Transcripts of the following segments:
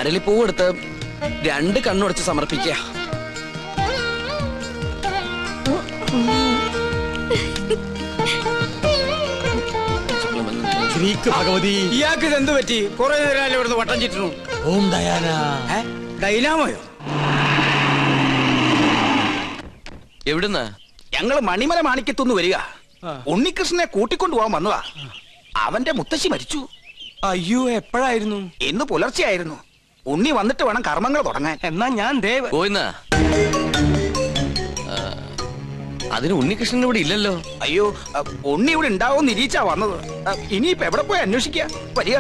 അരളിപ്പൂവെടുത്ത് 2 കണ്ണുടച്ച് സമർപ്പിക്കുക. ഭഗവതി, ഇയാൾക്ക് ഇതെന്ത് പറ്റി? കുറെ നേരം ഇവിടുന്ന് വട്ടം ചുറ്റുന്നു. ഓം ഡയാന. ഡൈനാമോയോ? എവിടുന്ന്? ഞങ്ങള് മണിമല മാണിക്കത്തുനിന്ന് വരിക. ഉണ്ണികൃഷ്ണനെ കൂട്ടിക്കൊണ്ടുപോകാൻ വന്നതാ. അവന്റെ മുത്തശ്ശി മരിച്ചു. അയ്യോ, എപ്പോഴായിരുന്നു? ഇന്ന് പുലർച്ചെയായിരുന്നു. ഉണ്ണി വന്നിട്ട് വേണം കർമ്മങ്ങൾ തുടങ്ങാൻ. എന്നാ ഞാൻ പോയിന്നാ? അതിന് ഉണ്ണികൃഷ്ണൻ ഇവിടെ ഇല്ലല്ലോ. അയ്യോ, ഉണ്ണി ഇവിടെ ഉണ്ടാവും നിരീച്ചാ വന്നത്. ഇനിയിപ്പോ എവിടെ പോയി അന്വേഷിക്കുക? വരിക.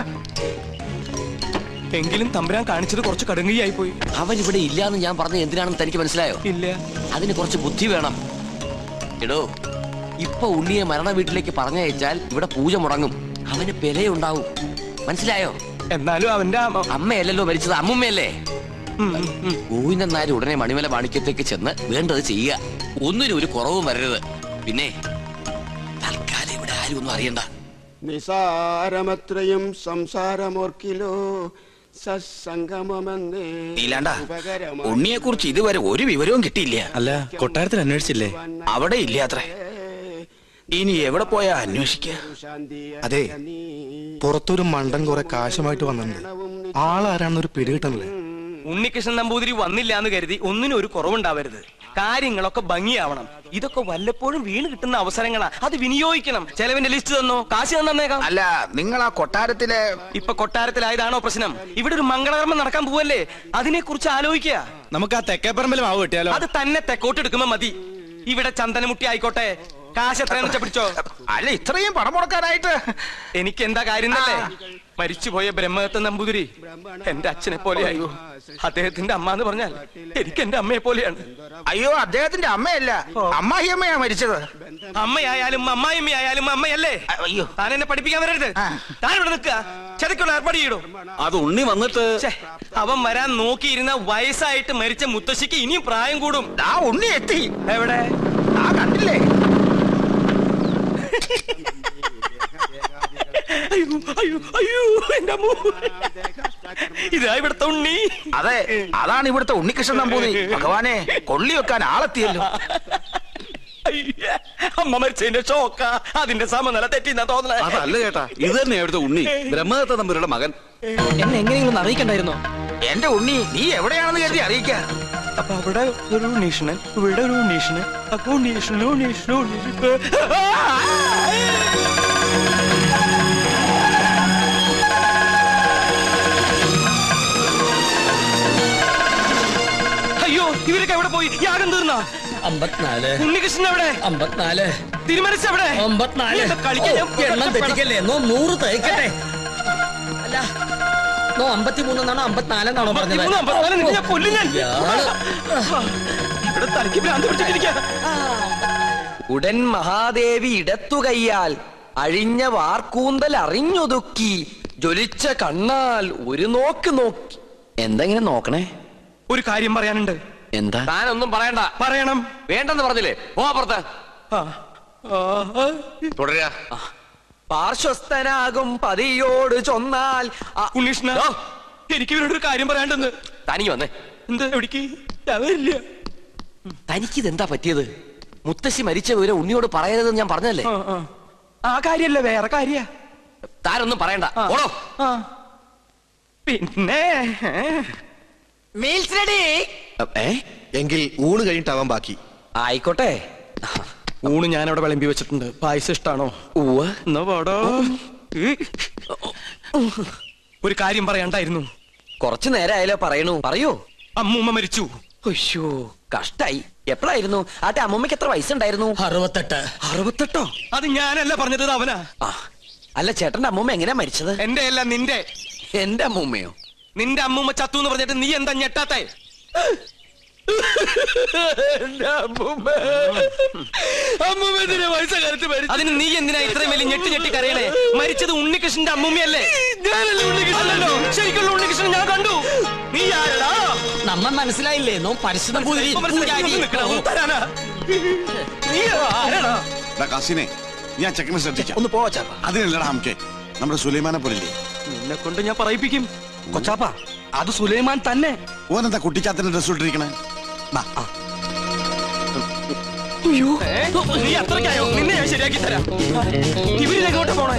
എങ്കിലും തമ്പുരാൻ കാണിച്ചത് കുറച്ച് കടുങ്കയായി പോയി. അവൻ ഇവിടെ ഇല്ലാന്ന് ഞാൻ പറഞ്ഞത് എന്തിനാണെന്ന് തനിക്ക് മനസ്സിലായോ? ഇല്ല. അതിന് കുറച്ച് ബുദ്ധി വേണം. എടോ, ഇപ്പൊ ഉണ്ണിയെ മരണ വീട്ടിലേക്ക് പറഞ്ഞയച്ചാൽ ഇവിടെ പൂജ മുടങ്ങും. അവന് പെലയുണ്ടാവും. മനസ്സിലായോ? എന്നാലും അവന്റെ അമ്മയല്ലല്ലോ മരിച്ചത്, അമ്മുമ്മയല്ലേ? ഗോവിന്ദൻ നായർ ഉടനെ മണിമല മാണിക്യത്തേക്ക് ചെന്ന് വേണ്ടത് ചെയ്യുക. ഒന്നിനും ഒരു കുറവും വരരുത്. പിന്നെ തൽക്കാലം ഇവിടെ ആരും ഒന്നും അറിയണ്ട. നിസാരമത്രയും സംസാരമോർക്കിലോ നീലാണ്ട, ഉണ്ണിയെ കുറിച്ച് ഇതുവരെ ഒരു വിവരവും കിട്ടിയില്ല. അല്ല, കൊട്ടാരത്തിൽ അന്വേഷിച്ചില്ലേ? അവിടെ ഇല്ലാത്രേ. ഇനി എവിടെ പോയാ അന്വേഷിക്കുക? അതെ, പുറത്തൊരു മണ്ടൻ കുറെ കാശുമായിട്ട് വന്നിട്ടുണ്ട്. ആളാരാണെന്നൊരു പിടികിട്ടണല്ലേ. ഉണ്ണികൃഷ്ണൻ നമ്പൂതിരി വന്നില്ല എന്ന് കരുതി ഒന്നിനും ഒരു കുറവുണ്ടാവരുത്. കാര്യങ്ങളൊക്കെ ഭംഗിയാവണം. ഇതൊക്കെ വല്ലപ്പോഴും വീണ് കിട്ടുന്ന അവസരങ്ങളാ, അത് വിനിയോഗിക്കണം. ചെലവിന്റെ ലിസ്റ്റ് തന്നോ, കാശ് തന്നേക്കാം. അല്ല, നിങ്ങൾ ആ കൊട്ടാരത്തിലെ ഇപ്പൊ കൊട്ടാരത്തിലായതാണോ പ്രശ്നം? ഇവിടെ ഒരു മംഗളകർമ്മം നടക്കാൻ പോവല്ലേ, അതിനെ കുറിച്ച് ആലോചിക്കുക. നമുക്ക് ആ തെക്കേപ്പറമ്പിൽ മാവ് കിട്ടിയാലോ? അത് തന്നെ തെക്കോട്ടെടുക്കുമ്പോ മതി. ഇവിടെ ചന്ദനമുട്ടി ആയിക്കോട്ടെ. കാശ് എത്രയാന്ന് വെച്ചാ പിടിച്ചോ. അല്ല, ഇത്രയും പണം മുടക്കാനായിട്ട് എനിക്ക് എന്താ കാര്യം തന്നെ? മരിച്ചുപോയ ബ്രഹ്മദത്ത നമ്പൂതിരി എന്റെ അച്ഛനെ പോലെയായി. അദ്ദേഹത്തിന്റെ അമ്മ എന്ന് പറഞ്ഞാൽ എനിക്ക് എന്റെ അമ്മയെ പോലെയാണ്. അയ്യോ, അദ്ദേഹത്തിന്റെ അമ്മയല്ല, അമ്മായിയമ്മയാ മരിച്ചത്. അമ്മയായാലും അമ്മായിയമ്മയായാലും അമ്മയല്ലേ? അയ്യോ, താൻ എന്നെ പഠിപ്പിക്കാൻ വരരുത്. താൻ ഇവിടെ നിൽക്കുക. ചതക്കുള്ള ഏർപ്പാട് ചെയ്യടോ. അത് ഉണ്ണി വന്നിട്ട് അവൻ വരാൻ നോക്കിയിരുന്ന വയസ്സായിട്ട് മരിച്ച മുത്തശ്ശിക്ക് ഇനിയും പ്രായം കൂടും. ആ ഉണ്ണി എത്തി. എവിടെ? ആ കണ്ടില്ലേ? അയ്യോ അയ്യോ അയ്യോ, എന്റെ അമ്മ. ഇതാ ഇവിടുത്തെ ഉണ്ണി. അതെ, അതാണ് ഇവിടുത്തെ ഉണ്ണികൃഷ്ണൻ നമ്പൂതിരി. ഭഗവാനെ, കൊള്ളി വെക്കാൻ ആളെത്തിയല്ലോ. അമ്മ മരിച്ചതിന്റെ ഷോക്ക, അതിന്റെ സമനില തെറ്റിന്നാ തോന്നണേ. അതല്ല ചേട്ടാ, ഇത് തന്നെ അവിടുത്തെ ഉണ്ണി, ബ്രഹ്മദത്ത നമ്പൂതിരിയുടെ മകൻ. എന്നെ എങ്ങനെയെങ്കിലും അറിയിക്കണ്ടായിരുന്നോ? എന്റെ ഉണ്ണി, നീ എവിടെയാണെന്ന് കരുതി അറിയിക്ക. അപ്പൊ അവിടെ ഒരു ഉണ്ണീഷണൻ, ഇവിടെ ഒരു ഉണ്ണീഷണൻ. അപ്പൊ ഉണ്ണീഷണൻ ഉണ്ണീഷണൻ ഉണ്ണീഷണൻ. അയ്യോ, ഇവരൊക്കെ എവിടെ പോയി? യാഗം തീർന്ന 54. ഉണ്ണികൃഷ്ണൻ എവിടെ? 54. തിരുമനസ് എവിടെ? 54. എണ്ണം തെറ്റിക്കല്ലേ? 100 തയ്ക്കട്ടെ. അല്ല, 53 എന്നാണോ 54 എന്നാണോ പറഞ്ഞത്? ഇവിടെ തലയ്ക്ക് ഭ്രാന്ത് പിടിച്ചിട്ടിരിക്കുക. ഉടൻ മഹാദേവി ഇടത്തു കയ്യാൽ അഴിഞ്ഞ വാർക്കൂന്തൽ അറിഞ്ഞൊതുക്കി ജ്വലിച്ച കണ്ണാൽ ഒരു നോക്ക് നോക്കി. എന്തെങ്ങനെ നോക്കണേ? ഒരു കാര്യം പറയാനുണ്ട്. എന്താ? താനൊന്നും പറയണ്ട. പറയണം. വേണ്ടെന്ന് പറഞ്ഞില്ലേ? പോ പുറത്ത്. തുടരുക. പാർശ്വസ്ഥനാകും പതിയോട് ചൊന്നാൽ. ഉണ്ണീഷ്ണ, എനിക്ക് ഇവരോട് ഒരു കാര്യം പറയാണ്ടെന്ന്. തനിക്ക് വന്നേ. എന്താ? എവിടേക്ക്? അവരില്ല. തനിക്കിതെന്താ പറ്റിയത്? മുത്തശ്ശി മരിച്ച വിവരം ഉണ്ണിയോട് പറയരുതെന്ന് ഞാൻ പറഞ്ഞല്ലേ? ആ കാര്യല്ല, വേറെ കാര്യ. താനൊന്നും പറയണ്ട. ഓടോ. പിന്നെ മീൽസ് റെഡി. എങ്കിൽ ഊണ് കഴിഞ്ഞിട്ടാവാൻ ബാക്കി. ആയിക്കോട്ടെ. ഊണ് ഞാൻ അവിടെ വിളമ്പി വെച്ചിട്ടുണ്ട്. പായസം ഇഷ്ടാണോ? എന്നാ പാടോ. ഒരു കാര്യം പറയാണ്ടായിരുന്നു. കുറച്ചു നേരമായാലോ പറയണു. പറയൂ. അമ്മൂമ്മ മരിച്ചു. അയ്യോ, കഷ്ടായി. എപ്പോഴായിരുന്നു? ആട്ടെ, അമ്മൂമ്മക്ക് എത്ര വയസ്സുണ്ടായിരുന്നു? 68. 68? അത് ഞാനല്ല പറഞ്ഞത്, അവനാ. അല്ല, ചേട്ടന്റെ അമ്മൂമ്മ എങ്ങനെയാ മരിച്ചത്? എന്റെ അല്ല, നിന്റെ. എന്റെ അമ്മൂമ്മയോ? നിന്റെ അമ്മൂമ്മ ചത്തു എന്ന് പറഞ്ഞിട്ട് നീ എന്താ ഞെട്ടാത്തെ? അതിന് നീ എന്തിനാ ഇത്രയും വലിയ ഞെട്ടി കരയണേ? മരിച്ചത് ഉണ്ണികൃഷ്ണന്റെ അമ്മൂമ്മയല്ലേ? അല്ലല്ലോ, ശരിക്കുള്ള ഉണ്ണികൃഷ്ണൻ ഞാൻ കണ്ടു. നീ ആരടാ? നമ്മ മനസ്സിലായില്ലേ? നോ പരിശുദ്ധ കാസിനെ, ഞാൻ ചെക്കനെ ശ്രദ്ധിക്കാം. ഒന്ന് പോവാ. അതിനല്ലടാ നമുക്ക് നമ്മുടെ സുലൈമാനെ പോലില്ലേ. നിന്നെ കൊണ്ട് ഞാൻ പറയിപ്പിക്കും. കൊച്ചാപ്പ, അത് സുലൈമാൻ തന്നെ. ഓനെന്താ കുട്ടിച്ചാത്തന്റെ ഡ്രസ് ഇട്ടിരിക്കണേ? നീ അത്രയ്ക്കായോ? നിന്നെ ഞാൻ ശരിയാക്കി തരാം. ഇവരിതെങ്ങോട്ട് പോണേ?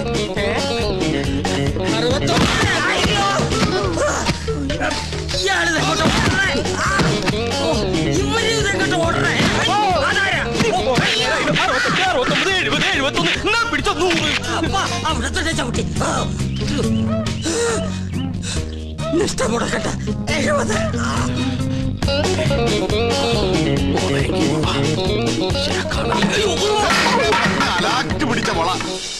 നിഷ്ഠമുടക്കട്ടെ 70. പിടിച്ച മോള.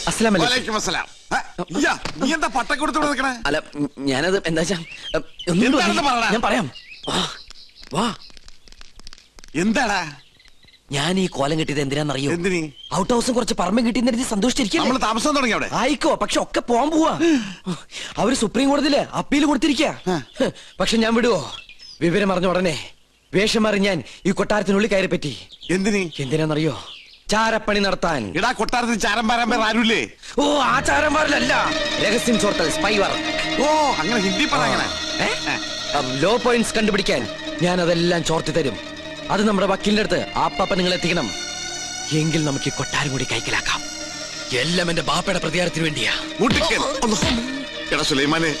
അസ്സലാമു അലൈക്കും. വലൈക്കും അസ്സലാം. നീ എന്താ പട്ടം കൊടുത്തോണ്ട് നിൽക്കണേ? അല്ല ഞാനത് എന്താ എന്താണെന്ന് പറയടാ. ഞാൻ പറയാം. വാ. എന്താടാ ഞാൻ ഈ കോലം കിട്ടിയത് എന്തിനാന്നറിയോ? എന്തിനീ? ഔട്ട് ഹൗസും കുറച്ച് പറമ്പും കിട്ടിയെന്ന് സന്തോഷിച്ചിരിക്കും. നമ്മള് താമസം തുടങ്ങി അവിടെ. ആയിക്കോ, പക്ഷെ ഒക്കെ പോവാൻ പോവാ. അവര് സുപ്രീം കോടതിയില് അപ്പീൽ കൊടുത്തിരിക്കുക. പക്ഷെ ഞാൻ വിടുവോ? വിവരം അറിഞ്ഞ ഉടനെ വേഷം മാറി ഞാൻ ഈ കൊട്ടാരത്തിനുള്ളിൽ കയറി പറ്റി. എന്തിനാന്നറിയോ? ചാരപ്പണി നടത്താൻ. ഇടാ കൊട്ടാരത്തിൽ ചാരം പാരാൻ പേർ ആരുമില്ലേ? ഓ, ആ ചാരന്മാരിലല്ല, രഹസ്യം ചോർത്തൽ, സ്പൈ വർക്ക്. ഓ, അങ്ങനെ ഹിന്ദി പറയണേ. ലോ പോയിന്റ്സ് കണ്ടുപിടിക്കാൻ ഞാൻ അതെല്ലാം ചോർത്തി തരും. അത് നമ്മുടെ വക്കീലിന്റെ അടുത്ത് ആപ്പാപ്പ നിങ്ങൾ എത്തിക്കണം. എങ്കിൽ നമുക്ക് ഈ കൊട്ടാരം കൂടി കൈക്കലാക്കാം. എല്ലാം എന്റെ ബാപ്പയുടെ പ്രതികാരത്തിന് വേണ്ടിയാ. എടാ സുലൈമാനെ,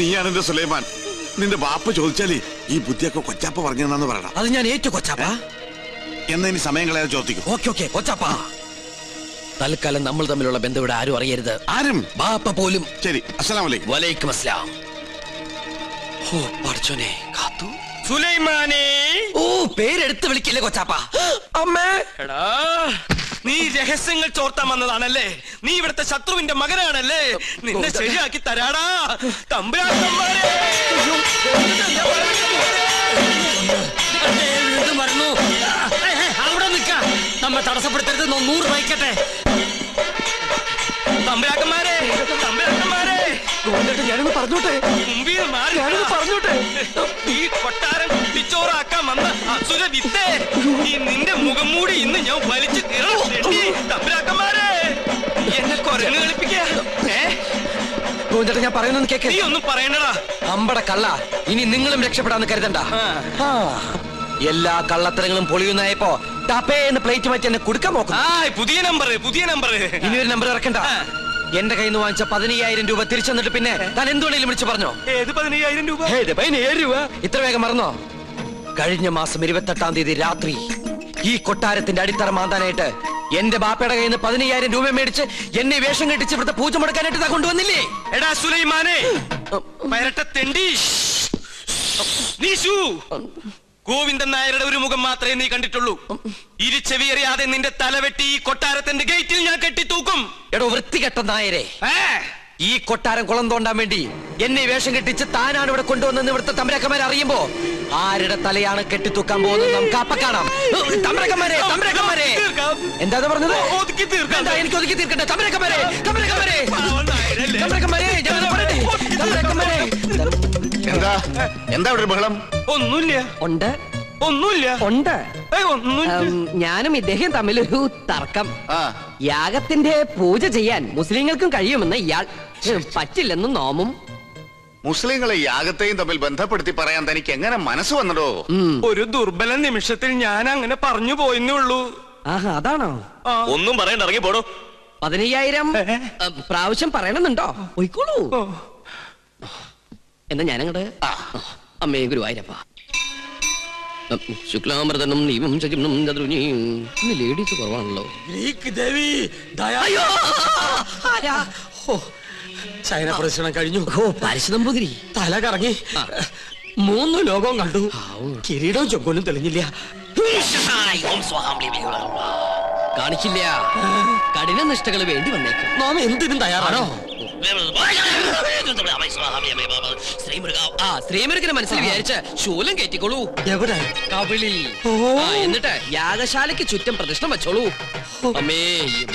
നീയാണ് എന്റെ സുലൈമാൻ. നിന്റെ ബാപ്പ ചോദിച്ചാലേ ഈ ബുദ്ധിയൊക്കെ കൊച്ചാപ്പ പറഞ്ഞു തന്നാന്ന് പറയണം. അത് ഞാൻ ഏറ്റു കൊച്ചാപ്പ. എന്നാ ഇനി സമയം കളയാതെ ചോദിക്കും. ഓക്കെ കൊച്ചാപ്പ. തൽക്കാലം നമ്മൾ തമ്മിലുള്ള ബന്ധം ഇവിടെ ആരും അറിയരുത്. ആരും? ബാപ്പ പോലും. ശരി. അസ്സലാമു അലൈക്കും. വലൈക്കും അസ്സലാം. ഓ പഠിച്ചോനെ, കാത്തു. സുലൈമാനേ. ഓ, പേരെടുത്ത് വിളിക്കില്ലേ കൊച്ചാപ്പ. അമ്മേ. എടാ, നീ രഹസ്യങ്ങൾ ചോർത്താൻ വന്നതാണല്ലേ? നീ ഇവിടുത്തെ ശത്രുവിന്റെ മകനാണല്ലേ? നിന്നെ ശരിയാക്കി തരാടാ തമ്പുരാക്കന്മാരെ. അവിടെ നിൽക്ക, നമ്മെ തടസ്സപ്പെടുത്തരുത്. 100 വയ്ക്കട്ടെ. തമ്പുരാക്കന്മാരെ, ഞാനൊന്ന് പറഞ്ഞോട്ടെ. മുമ്പിൽ മാറി പറഞ്ഞോട്ടെ. ഈ കൊട്ടാരം കുട്ടിച്ചോറാക്കാൻ വന്ന അസുര വിത്തേ, ഈ നിന്റെ മുഖം മൂടി ഇന്ന് ഞാൻ വലിച്ചു തീർന്നു. തമ്പുരാക്കന്മാരെ, എന്നെ കൊരങ്ങ് കളിപ്പിക്കാ. ഞാൻ പറയുന്നത് കേക്ക്. നീ ഒന്നും പറയണ്ടടാ. അമ്പട കള്ള, ഇനി നിങ്ങളും രക്ഷപ്പെടാന്ന് കരുതണ്ട. എല്ലാ കള്ളത്തരങ്ങളും പൊളിയുന്നായപ്പോ ടപ്പേന്ന് പ്ലേറ്റ് മാറ്റി എന്നെ കൊടുക്കാൻ നോക്കും. പുതിയ നമ്പർ. ഇനി ഒരു നമ്പർ ഇറക്കണ്ട. എന്റെ കയ്യിൽ നിന്ന് വാങ്ങിച്ച 15,000 രൂപ തിരിച്ചു തന്നിട്ട് പിന്നെ താൻ എന്തുകൊണ്ടെങ്കിലും വിളിച്ചു പറഞ്ഞോ? ഏത് 15,000 രൂപ? 15,000 രൂപ ഇത്ര വേഗം മറന്നോ? കഴിഞ്ഞ മാസം 28-ാം തീയതി രാത്രി ഈ കൊട്ടാരത്തിന്റെ അടിത്തറ മാന്താനായിട്ട് എന്റെ ബാപ്പയുടെ കയ്യിൽ നിന്ന് 15,000 രൂപ മേടിച്ച് എന്നെ വേഷം കെട്ടിച്ച് ഇവിടുത്തെ പൂജ മുടക്കാനായിട്ട് കൊണ്ടുവന്നില്ലേ? എടാ സുലൈമാനെ, പരട്ടത്തെണ്ടി, നീശു, ഗോവിന്ദൻ നായരുടെ ഒരു മുഖം മാത്രമേ നീ കണ്ടിട്ടുള്ളൂ. ഇരുചെവിയറിയാതെ നിന്റെ തലവെട്ടി ഈ കൊട്ടാരത്തിന്റെ ഗേറ്റിൽ ഞാൻ കെട്ടിത്തൂക്കും. എടോ വൃത്തികെട്ട നായരെ, ഈ കൊട്ടാരം കുളം തോണ്ടാൻ വേണ്ടി എന്നെ വേഷം കെട്ടിച്ച് താനാണ് ഇവിടെ കൊണ്ടുവന്നെന്ന് ഇവിടുത്തെ തമ്പരക്കന്മാരെ അറിയുമ്പോ ആരുടെ തലയാണ് കെട്ടിത്തൂക്കാൻ പോകുന്നത് നമുക്ക് അപ്പ കാണാം. തമ്പരക്കന്മാരെ, എന്താ പറഞ്ഞത്? എനിക്ക് ഒതുക്കി തീർക്കട്ടെ. തമ്പരക്കന്മാരെ, എന്താ ഇവിടെ ബഹളം? ഒന്നുമില്ല. ഞാനും ഇദ്ദേഹം തമ്മിലൊരു തർക്കം. യാഗത്തിന്റെ പൂജ ചെയ്യാൻ മുസ്ലിങ്ങൾക്കും കഴിയുമെന്ന് ഇയാൾ, പറ്റില്ലെന്നും നോമും. മുസ്ലിങ്ങളെ യാഗത്തെയും തമ്മിൽ ബന്ധപ്പെടുത്തി പറയാൻ തനിക്ക് എങ്ങനെ മനസ്സ് വന്നടോ? ഒരു ദുർബല നിമിഷത്തിൽ ഞാൻ അങ്ങനെ പറഞ്ഞു പോയെന്നേ ഉള്ളൂ. അതാണോ? ഒന്നും പറയണ്ട, ഇറങ്ങി പോടോ. 15,000 പ്രാവശ്യം പറയണമെന്നുണ്ടോ? പോയിക്കോളൂ. എന്നാ ഞാനങ്ങട്. അമ്മേ ഗുരുവായൂരപ്പ. ശുക്ലാമൃതനും നീവും ശകിനും ചതുർനിയും. ഇന്ന് ലേഡീസ് കുറവാണല്ലോ. ചൈന പ്രദർശനം കഴിഞ്ഞു. പാരിശുനമ്പൂതിരി തല കറങ്ങി 3 ലോകവും കണ്ടു. കിരീടവും ചൊക്കോലും തെളിഞ്ഞില്ല. കാണിക്കില്ല. കഠിന നിഷ്ഠകൾ വേണ്ടി വന്നേക്കും. നാം എന്തിനും തയ്യാറാണോ? ശ്രീമുരുകനെ മനസ്സിൽ വിചാരിച്ച് ശൂലം കയറ്റിക്കോളൂ. എവിടെ? കവിളിൽ. എന്നിട്ട് യാഗശാലയ്ക്ക് ചുറ്റും പ്രദക്ഷിണം വെച്ചോളൂ. അമ്മേ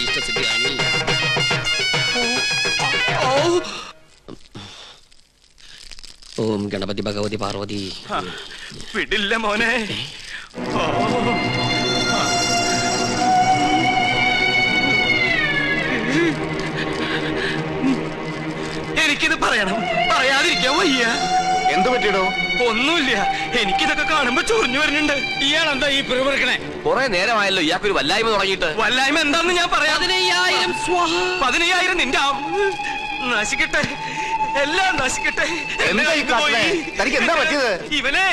ഇഷ്ടസിദ്ധിയാണ്. ഓം ഗണപതി ഭഗവതി പാർവതി. വിടില്ല മോനെ. എനിക്കിത് പറയണം, പറയാതിരിക്കാൻ വയ്യ. എന്ത് പറ്റിയിടോ? ഒന്നുമില്ല, എനിക്കിതൊക്കെ കാണുമ്പോ ചൊറിഞ്ഞു വരുന്നുണ്ട്. ഇയാളെന്താ ഈ പിറുപിറുക്കണേ? കുറെ നേരമായല്ലോ ഇയാൾക്കൊരു വല്ലായ്മ തുടങ്ങിയിട്ട്. വല്ലായ്മ എന്താന്ന് ഞാൻ പറയാം. 15,000 നിന്റെ നശിക്കട്ടെ, എല്ലാം നശിക്കട്ടെ. എന്താ ഈ കാട്ടണേ? തനിക്ക് എന്താ പറ്റിയത്? ഇവനെ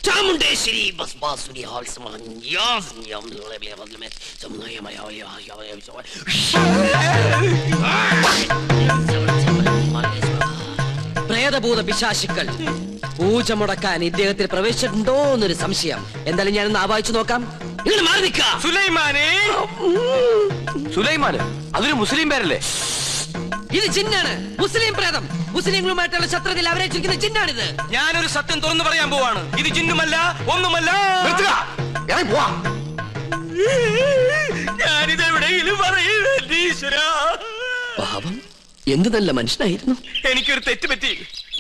ചാമുണ്ടേശ്വരി ബസ്ബാസുരി പ്രേതഭൂത പിശാശുക്കൾ പൂജ മുടക്കാൻ ഇദ്ദേഹത്തിൽ പ്രവേശിച്ചിട്ടുണ്ടോ എന്നൊരു സംശയം. എന്തായാലും ഞാനൊന്ന് ആവാഹിച്ചു നോക്കാം. ഇങ്ങനെ മാറി നിൽക്കാം. സുലൈമാനെ. സുലൈമാന് അതൊരു മുസ്ലിം പേരല്ലേ? ഇത് ജിന്നാണ്, മുസ്ലിം പ്രേതം. മുസ്ലിങ്ങളുമായിട്ടുള്ള ശത്രുതയിൽ അവരേറ്റിരിക്കുന്ന ജിന്നാണിത്. ഞാനൊരു സത്യം തുറന്നു പറയാൻ പോവാണ്. ഇത് ജിന്നുമല്ല, ഒന്നുമല്ല. ഞാനിത് എവിടെയെങ്കിലും പറയൂരാ. പാപം, എന്ത് നല്ല മനുഷ്യനായിരുന്നു. എനിക്കൊരു തെറ്റ് പറ്റി.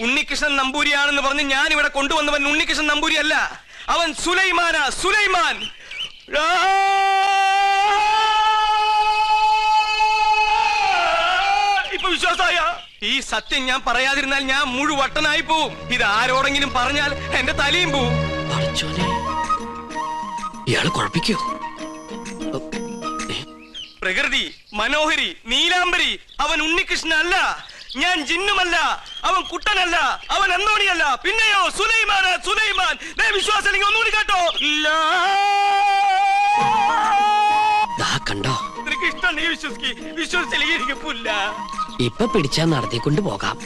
ഉണ്ണികൃഷ്ണൻ നമ്പൂരിയാണെന്ന് പറഞ്ഞ് ഞാൻ ഇവിടെ കൊണ്ടുവന്നവൻ ഉണ്ണികൃഷ്ണൻ നമ്പൂരി അല്ല, അവൻ സുലൈമാനാ. സുലൈമാൻ. ഇപ്പൊ വിശ്വാസായ? ഈ സത്യം ഞാൻ പറയാതിരുന്നാൽ ഞാൻ മുഴുവട്ടനായി പോവും. ഇത് ആരോടെങ്കിലും പറഞ്ഞാൽ എന്റെ തലയും പോവും. ഇയാള് കുഴപ്പിക്കോ? പ്രകൃതി, മനോഹരി, നീലാംബരി, അവൻ ഉണ്ണികൃഷ്ണൻ അല്ല. ഞാൻ ജിന്നുമല്ല, അവൻ കുട്ടനല്ല, അവൻ അന്തോണിയല്ല. പിന്നെയോ സുലൈമാനാ. സുലൈമാൻ. വിശ്വാസം അല്ലെങ്കിൽ ഒന്നുകൂടി കേട്ടോ. കണ്ടോ? നിനക്ക് ഇഷ്ടം വിശ്വസിച്ചില്ലെങ്കിൽ എനിക്ക് പുല്ല. ഇപ്പൊ പിടിച്ചാ നടത്തിക്കൊണ്ട് പോകാം.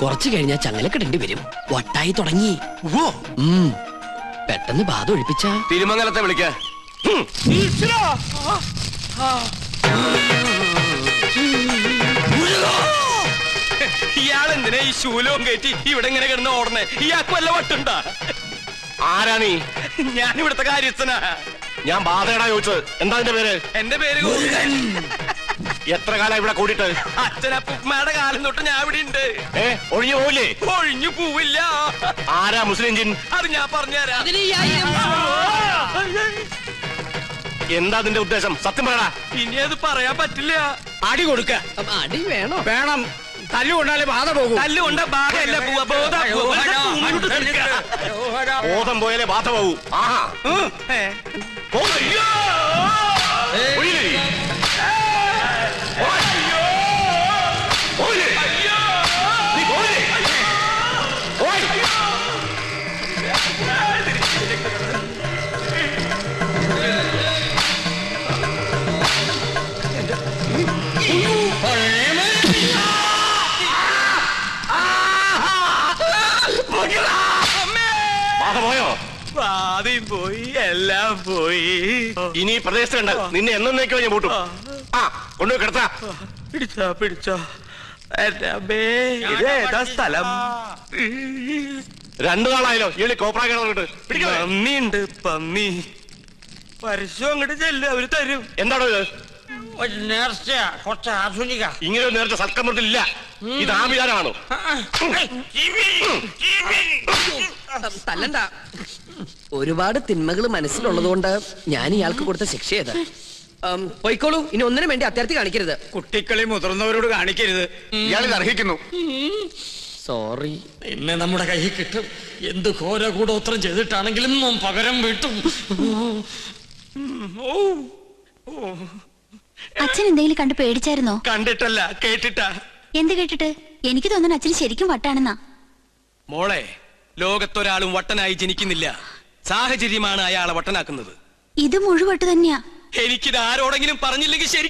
കുറച്ചു കഴിഞ്ഞാൽ ചങ്ങലക്കിടേണ്ടി വരും. വട്ടായി തുടങ്ങി. പെട്ടെന്ന് ബാധ ഒഴിപ്പിച്ച തിരുമംഗലത്തെ വിളിക്ക. ഇയാളെന്തിനാ ഈ ശൂലവും കയറ്റി ഇവിടെ ഇങ്ങനെ കിടന്ന് ഓടണേ? ഇയാൾക്ക് വല്ല വട്ടുണ്ടാ? ആരാ നീ? ഞാൻ ഇവിടുത്തെ കാര്യസ്ഥനാ. ഞാൻ ബാധയടാ ചോദിച്ചത്. എന്താ എന്റെ പേര്? എന്റെ പേര് എത്ര കാലം ഇവിടെ കൂടിയിട്ട്? അച്ഛനപ്പൂമ്മയുടെ കാലം തൊട്ട് ഞാൻ ഇവിടെ ഉണ്ട്. ഒഴിഞ്ഞു പോവില്ലേ? ഒഴിഞ്ഞു പോവില്ല. ആരാ മുസ്ലിം ജിൻ? അത് ഞാൻ പറഞ്ഞുതരാം. എന്താ അതിന്റെ ഉദ്ദേശം? സത്യം പറയടാ. ഇനി അത് പറയാൻ പറ്റില്ല. അടി കൊടുക്ക. അടി വേണോ? വേണം. തല്ലുകൊണ്ടാലേ ബാധ പോകും. തല്ലുകൊണ്ട ബാധയല്ല പോവാ. ബോധം പോയാലേ ബാധ പോകൂ. ആഹാ. ബാധയും പോയി, എല്ലാം പോയി. ഇനി പ്രദേശത്തുണ്ട്. നിന്നെ എന്നേക്കോ ഞാൻ പൂട്ടും. കൊണ്ടുപോയി കിടത്താ. പിടിച്ചോ. ഇതേതാ സ്ഥലം? 2 നാളായല്ലോ ഇയാള് കോപ്രാ കിടന്നിട്ട്. പന്നിയുണ്ട്, പന്നി. പരസ്യം അങ്ങോട്ട് ചെല്ല്, അവര് തരും. എന്താണോ ഇത്? നേർച്ച കുറച്ച് ആധുനിക. ഇങ്ങനെ ഒരു നേരത്തെ സൽക്കമൃത്തിലില്ല. ഇത് ആഭിചാരമാണോ? തല്ലണ്ട. ഒരുപാട് തിന്മകൾ മനസ്സിലുള്ളതുകൊണ്ട് ഞാൻ ഇയാൾക്ക് കൊടുത്ത ശിക്ഷ ചെയ്ത് പോയിക്കോളൂ. ഇനി ഒന്നിനും വേണ്ടി അത്യാർത്ഥി കാണിക്കരുത്. കുട്ടികളെ മുതിർന്നവരോട് കാണിക്കരുത്. ഇയാളിത് അർഹിക്കുന്നു. സോറി. ഇന്ന് നമ്മുടെ കയ്യിൽ കിട്ടും. എന്ത് ഘോര കൂടോത്രം ചെയ്തിട്ടാണെങ്കിലും പകരം വീട്ടും. അച്ഛൻ എന്തെങ്കിലും കണ്ട് പേടിച്ചായിരുന്നോ? കണ്ടിട്ടല്ല, കേട്ടിട്ടാ. എന്ത് കേട്ടിട്ട്? എനിക്ക് തോന്നുന്നു അച്ഛന് ശരിക്കും വട്ടാണെന്നാ. മോളെ, ലോകത്തൊരാളും വട്ടനായി ജനിക്കുന്നില്ല. സാഹചര്യമാണ് അയാളെ വട്ടനാക്കുന്നത്. ഇത് മുഴുവട്ട് തന്നെയാ. എനിക്കിത് ആരോടെങ്കിലും പറഞ്ഞില്ലെങ്കിൽ ശരി.